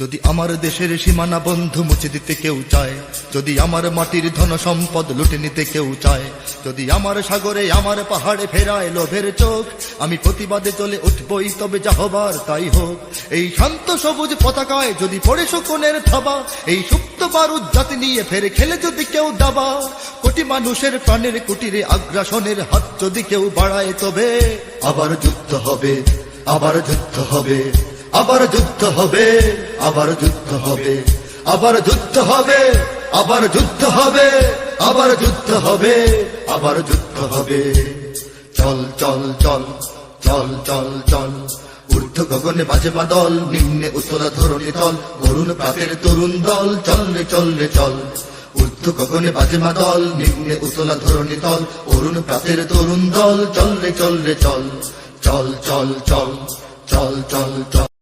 যদি আমার দেশের সীমানা বন্ধু মুছে দিতে কেউ চায়, যদি আমার মাটির ধন সম্পদ লুটে নিতে কেউ চায়, যদি আমার সাগরে আমার পাহাড়ে ফেরায় লোভের চোখ, আমি প্রতিবাদে চলে উঠবই, তবে যা হবার তাই হোক। এই শান্ত সবুজ পতাকায় যদি পড়ে শকুনের থাবা, এই সুপ্ত বারুদ জাতি নিয়ে ফের খেলে যদি কেউ দাবা, কোটি মানুষের প্রাণের কুটিরে আগ্রাসনের হাত যদি কেউ বাড়ায়, তবে আবার যুদ্ধ হবে, আবার যুদ্ধ হবে, আবার যুদ্ধ হবে, আবার যুদ্ধ হবে, আবার যুদ্ধ হবে, আবার যুদ্ধ হবে, আবার যুদ্ধ হবে, আবার যুদ্ধ হবে। চল চল চল চল চল চল, ঊর্ধ্ব গগনে বাজে বাদল, নিম্নে উতলা ধরণী তল, অরুণ প্রাতের তরুণ দল, চল রে চল রে চল। ঊর্ধ্ব গগনে বাজে বাদল, নিম্নে উতলা ধরণী তল, অরুণ প্রাতের তরুণ দল, চল রে চল রে চল। চল চল চল চল চল চল।